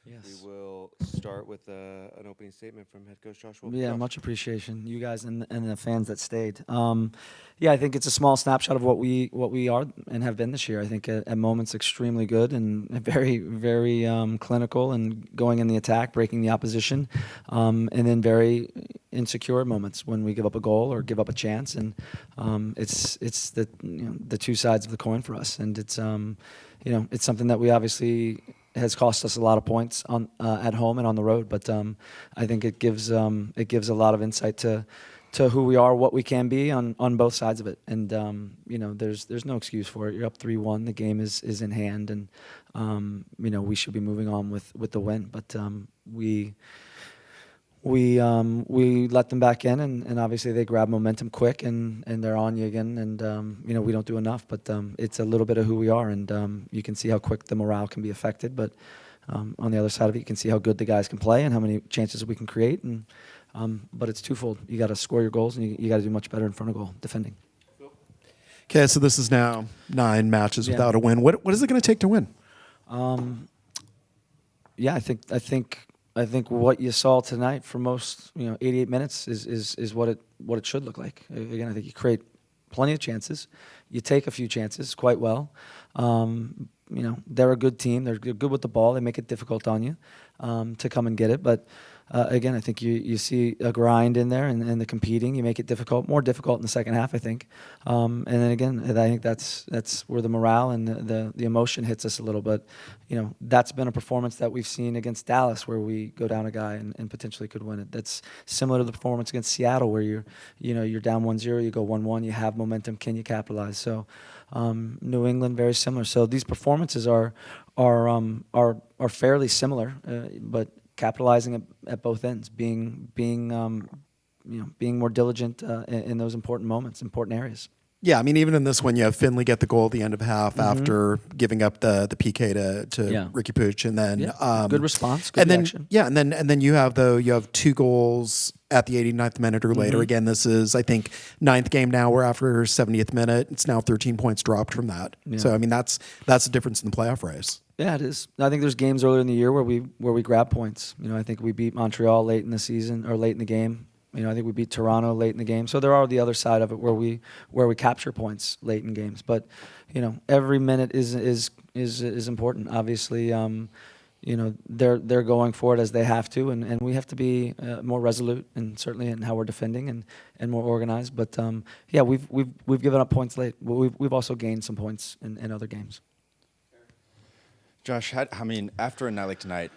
Yes. We will start with an opening statement from head coach Josh Wolff. Yeah, Josh. much appreciation, you guys and the fans that stayed. Yeah, I think it's a small snapshot of what we are and have been this year. I think at moments extremely good and very clinical and going in the attack, breaking the opposition, and then very insecure at moments when we give up a goal or give up a chance. And it's the two sides of the coin for us, and it's something that we obviously has cost us a lot of points on at home and on the road. But I think it gives a lot of insight to who we are, what we can be on both sides of it. And there's no excuse for it. You're up 3-1. The game is in hand, and we should be moving on with the win. But we let them back in, and obviously they grab momentum quick, and they're on you again, and we don't do enough, but it's a little bit of who we are, and you can see how quick the morale can be affected, but on the other side of it, you can see how good the guys can play and how many chances we can create, and but it's twofold. You got to score your goals, and you got to do much better in front of goal defending. Okay, so this is now 9 matches Yeah. without a win. What is it going to take to win? Yeah, I think what you saw tonight for most, 88 minutes is what it should look like. Again, I think you create plenty of chances. You take a few chances quite well. They're a good team. They're good with the ball. They make it difficult on you to come and get it. But again, I think you see a grind in there and the competing. You make it more difficult in the second half, I think. And then again, I think that's where the morale and the emotion hits us a little. But that's been a performance that we've seen against Dallas, where we go down a guy and potentially could win it. That's similar to the performance against Seattle, where you're down 1-0, you go 1-1, you have momentum. Can you capitalize? So New England, very similar. So these performances are fairly similar, but capitalizing at both ends, being more diligent in those important moments, important areas. Yeah, I mean, even in this one, you have Finley get the goal at the end of half after giving up the PK to Ricky Pooch, and then Good response, good and then reaction. and then you have 2 goals at the 89th minute or later. Again, this is, I think, 9th game now. We're after 70th minute. It's now 13 points dropped from that. Yeah. So I mean, that's the difference in the playoff race. Yeah, it is. I think there's games earlier in the year where we grab points. I think we beat Montreal late in the season or late in the game. I think we beat Toronto late in the game. So there are the other side of it where we capture points late in games. But every minute is important. Obviously, they're going for it as they have to, and we have to be more resolute, and certainly in how we're defending and more organized. But we've given up points late. We've also gained some points in other games. Josh, after a night like tonight,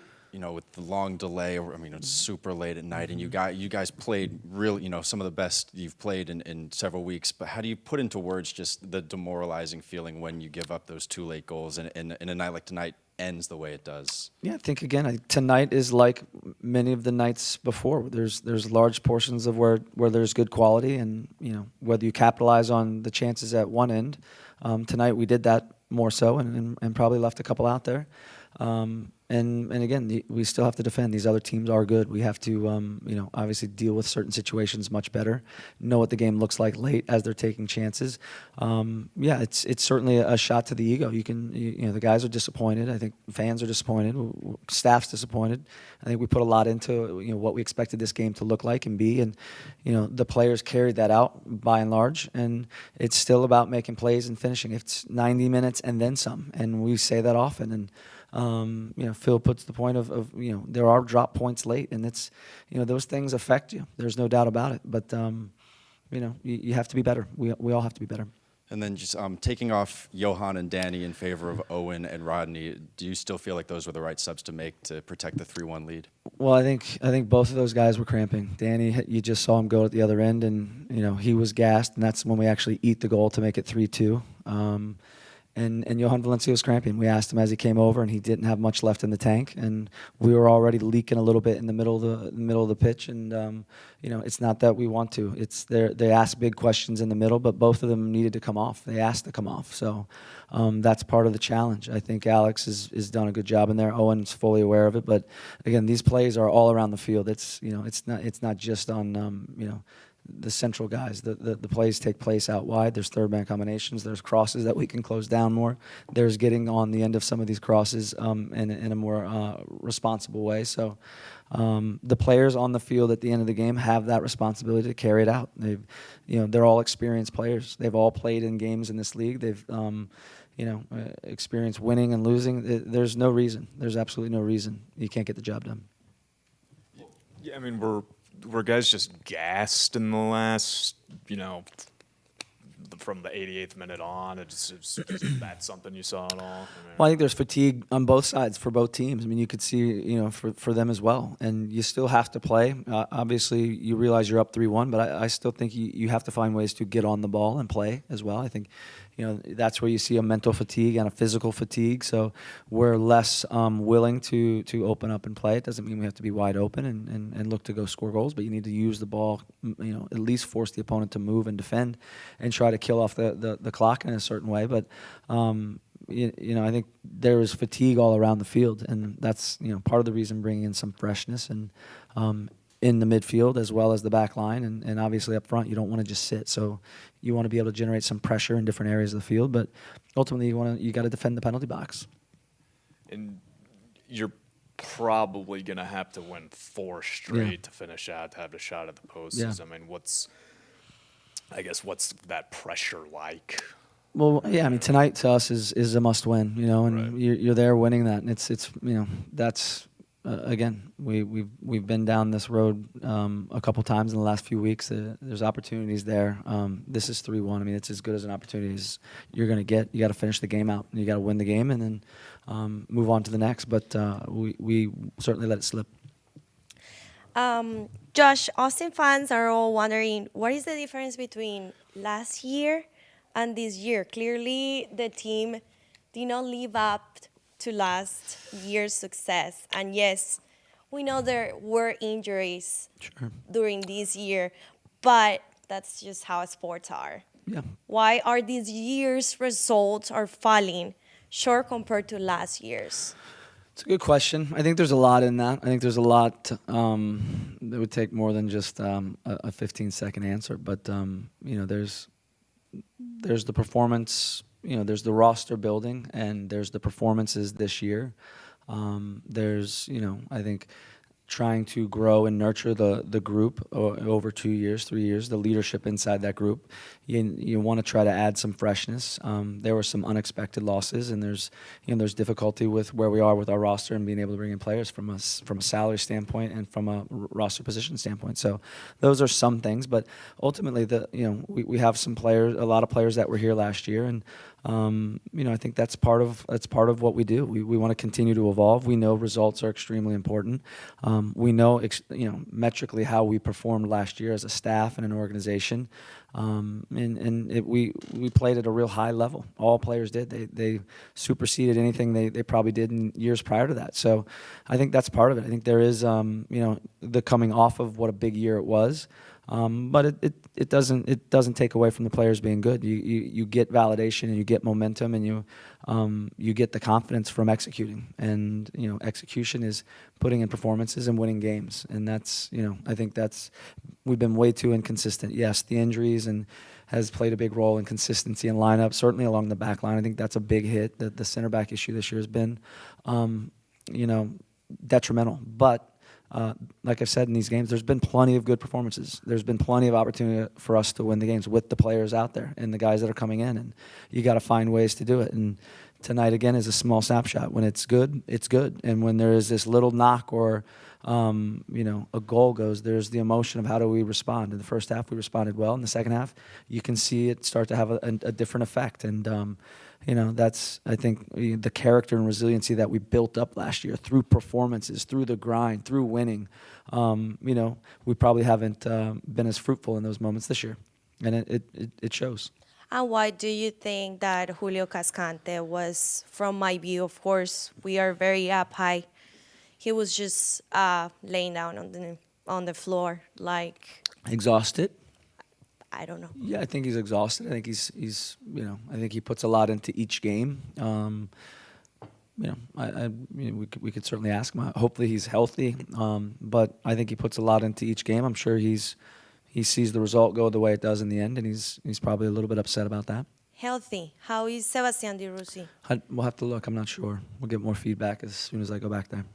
with the long delay, it's super late at night, and you guys played really, some of the best you've played in several weeks. But how do you put into words just the demoralizing feeling when you give up those 2 late goals and a night like tonight ends the way it does? Yeah, I think again tonight is like many of the nights before. There's large portions of where there's good quality, and whether you capitalize on the chances at one end. Tonight we did that more so, and probably left a couple out there. And again, we still have to defend. These other teams are good. We have to, obviously deal with certain situations much better. Know what the game looks like late as they're taking chances. It's certainly a shot to the ego. The guys are disappointed. I think fans are disappointed. Staff's disappointed. I think we put a lot into what we expected this game to look like and be, and the players carried that out by and large. And it's still about making plays and finishing. It's 90 minutes and then some, and we say that often. And Phil puts the point of there are drop points late, and it's those things affect you. There's no doubt about it. But you have to be better. We all have to be better. And then just taking off Johan and Danny in favor of Owen and Rodney, do you still feel like those were the right subs to make to protect the 3-1 lead? Well, I think both of those guys were cramping. Danny, you just saw him go at the other end, and he was gassed, and that's when we actually eat the goal to make it 3-2. And Johan Valencia was cramping. We asked him as he came over, and he didn't have much left in the tank. And we were already leaking a little bit in the middle of the pitch. And it's not that we want to. It's they ask big questions in the middle, but both of them needed to come off. They asked to come off. So that's part of the challenge. I think Alex has done a good job in there. Owen's fully aware of it. But again, these plays are all around the field. It's not just on the central guys. The plays take place out wide. There's third man combinations. There's crosses that we can close down more. There's getting on the end of some of these crosses in a more responsible way. So the players on the field at the end of the game have that responsibility to carry it out. They're all experienced players. They've all played in games in this league. They've experienced winning and losing. There's no reason. There's absolutely no reason you can't get the job done. Yeah, I mean, were guys just gassed in the last, from the 88th minute on? Is that something you saw at all? Well, I think there's fatigue on both sides for both teams. I mean, you could see, for them as well. And you still have to play. Obviously, you realize you're up 3-1, but I still think you have to find ways to get on the ball and play as well. I think, that's where you see a mental fatigue and a physical fatigue. So we're less willing to open up and play. It doesn't mean we have to be wide open and look to go score goals, but you need to use the ball, at least force the opponent to move and defend and try to kill off the clock in a certain way. But I think there is fatigue all around the field, and that's part of the reason bringing in some freshness and in the midfield as well as the back line, and obviously up front you don't want to just sit. So you want to be able to generate some pressure in different areas of the field, but ultimately you got to defend the penalty box. And you're probably going to have to win 4 straight to finish out, to have a shot at the post. Yeah. I mean, what's that pressure like? Well, yeah, I mean, tonight to us is a must win, and Right. you're there winning that, and it's that's again we've been down this road a couple times in the last few weeks. There's opportunities there. This is 3-1. I mean, it's as good as an opportunity as you're going to get. You got to finish the game out, and you got to win the game, and then move on to the next. But we certainly let it slip. Josh, Austin fans are all wondering what is the difference between last year and this year. Clearly, the team did not live up to last year's success. And yes, we know there were injuries during this year, but that's just how sports are. Yeah. Why are this year's results are falling short compared to last year's? It's a good question. I think there's a lot in that. I think there's a lot that would take more than just a 15-second answer. But there's the performance. There's the roster building, and there's the performances this year. There's I think trying to grow and nurture the group over 2 years, 3 years, the leadership inside that group. You want to try to add some freshness. There were some unexpected losses, and there's difficulty with where we are with our roster and being able to bring in players from a salary standpoint and from a roster position standpoint. So those are some things, but ultimately we have a lot of players that were here last year, and I think that's part of what we do. We want to continue to evolve. We know results are extremely important. We know metrically how we performed last year as a staff and an organization, we played at a real high level. All players did. They superseded anything they probably did in years prior to that. So I think that's part of it. I think there is the coming off of what a big year it was. But it doesn't take away from the players being good. You get validation and you get momentum, and you get the confidence from executing. And execution is putting in performances and winning games. And that's I think we've been way too inconsistent. Yes, the injuries has played a big role in consistency and lineup, certainly along the back line. I think that's a big hit. The center back issue this year has been detrimental. But like I've said in these games, there's been plenty of good performances. There's been plenty of opportunity for us to win the games with the players out there and the guys that are coming in, and you got to find ways to do it. And tonight, again, is a small snapshot. When it's good, it's good. And when there is this little knock or a goal goes, there's the emotion of how do we respond. In the first half, we responded well. In the second half, you can see it start to have a different effect. And that's, I think, the character and resiliency that we built up last year through performances, through the grind, through winning. We probably haven't been as fruitful in those moments this year, and it shows. And why do you think that Julio Cascante was, from my view, of course, we are very up high. He was just laying down on the floor, like Exhausted? I don't know. Yeah, I think he's exhausted. I think he's I think he puts a lot into each game. We could certainly ask him. Hopefully he's healthy. But I think he puts a lot into each game. I'm sure he's he sees the result go the way it does in the end, and he's probably a little bit upset about that. Healthy. How is Sebastian Di Rossi? We'll have to look. I'm not sure. We'll get more feedback as soon as I go back there.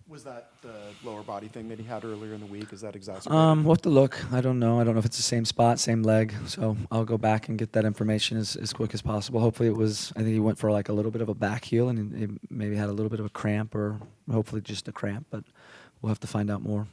Was that the lower body thing that he had earlier in the week? Is that exacerbated? We'll have to look. I don't know. I don't know if it's the same spot, same leg. So I'll go back and get that information as quick as possible. Hopefully it was, I think he went for like a little bit of a back heel and he maybe had a little bit of a cramp or hopefully just a cramp, but we'll have to find out more.